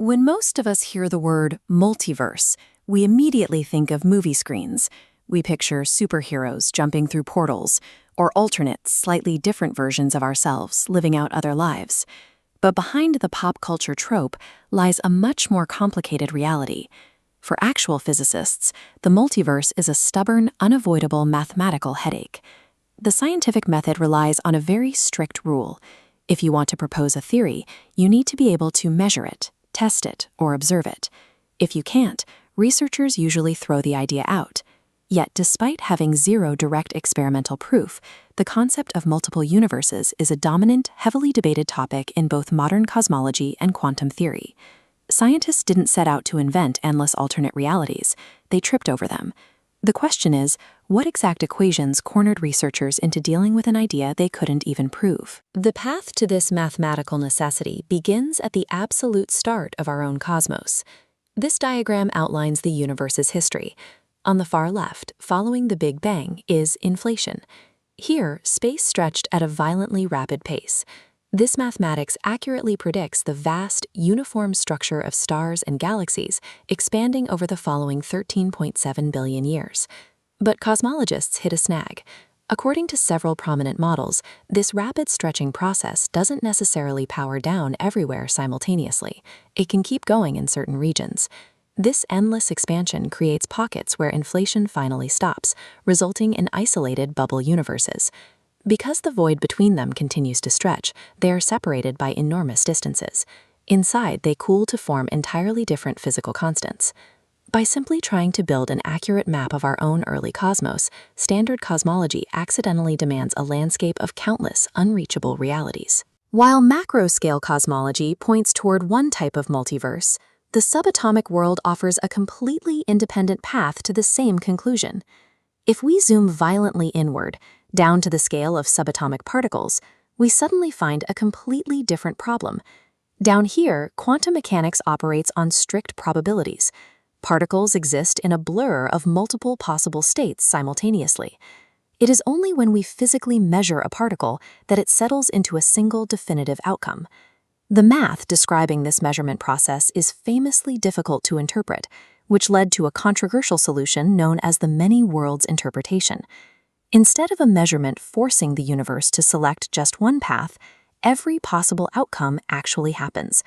When most of us hear the word multiverse, we immediately think of movie screens. We picture superheroes jumping through portals, or alternate, slightly different versions of ourselves living out other lives. But behind the pop culture trope lies a much more complicated reality. For actual physicists, the multiverse is a stubborn, unavoidable mathematical headache. The scientific method relies on a very strict rule. If you want to propose a theory, you need to be able to measure it, test it, or observe it. If you can't, researchers usually throw the idea out. Yet, despite having zero direct experimental proof, the concept of multiple universes is a dominant, heavily debated topic in both modern cosmology and quantum theory. Scientists didn't set out to invent endless alternate realities. They tripped over them. The question is, what exact equations cornered researchers into dealing with an idea they couldn't even prove? The path to this mathematical necessity begins at the absolute start of our own cosmos. This diagram outlines the universe's history. On the far left, following the Big Bang, is inflation. Here, space stretched at a violently rapid pace. This mathematics accurately predicts the vast, uniform structure of stars and galaxies expanding over the following 13.7 billion years. But cosmologists hit a snag. According to several prominent models, this rapid stretching process doesn't necessarily power down everywhere simultaneously. It can keep going in certain regions. This endless expansion creates pockets where inflation finally stops, resulting in isolated bubble universes. Because the void between them continues to stretch, they are separated by enormous distances. Inside, they cool to form entirely different physical constants. By simply trying to build an accurate map of our own early cosmos, standard cosmology accidentally demands a landscape of countless, unreachable realities. While macro-scale cosmology points toward one type of multiverse, the subatomic world offers a completely independent path to the same conclusion. If we zoom violently inward, down to the scale of subatomic particles, we suddenly find a completely different problem. Down here, quantum mechanics operates on strict probabilities. Particles exist in a blur of multiple possible states simultaneously. It is only when we physically measure a particle that it settles into a single definitive outcome. The math describing this measurement process is famously difficult to interpret, which led to a controversial solution known as the many worlds interpretation. Instead of a measurement forcing the universe to select just one path, every possible outcome actually happens.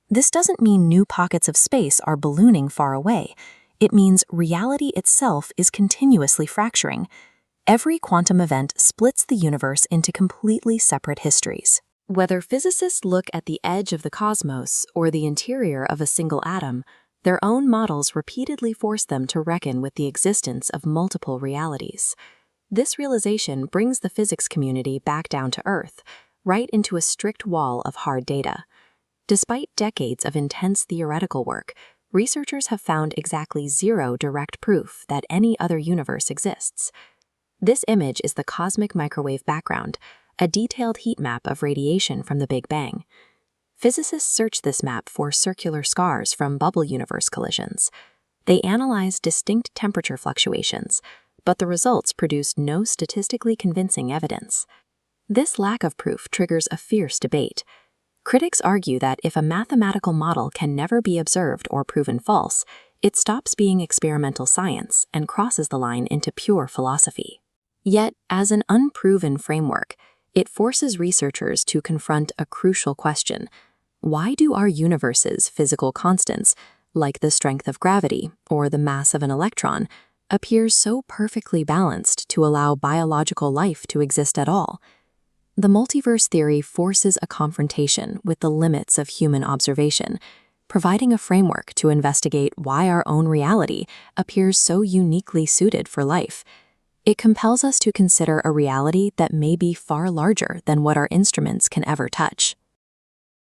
This doesn't mean new pockets of space are ballooning far away. It means reality itself is continuously fracturing. Every quantum event splits the universe into completely separate histories. Whether physicists look at the edge of the cosmos or the interior of a single atom, their own models repeatedly force them to reckon with the existence of multiple realities. This realization brings the physics community back down to Earth, right into a strict wall of hard data. Despite decades of intense theoretical work, researchers have found exactly zero direct proof that any other universe exists. This image is the cosmic microwave background, a detailed heat map of radiation from the Big Bang. Physicists search this map for circular scars from bubble universe collisions. They analyze distinct temperature fluctuations, but the results produce no statistically convincing evidence. This lack of proof triggers a fierce debate. Critics argue that if a mathematical model can never be observed or proven false, it stops being experimental science and crosses the line into pure philosophy. Yet, as an unproven framework, it forces researchers to confront a crucial question. Why do our universe's physical constants, like the strength of gravity or the mass of an electron, appear so perfectly balanced to allow biological life to exist at all? The multiverse theory forces a confrontation with the limits of human observation, providing a framework to investigate why our own reality appears so uniquely suited for life. It compels us to consider a reality that may be far larger than what our instruments can ever touch.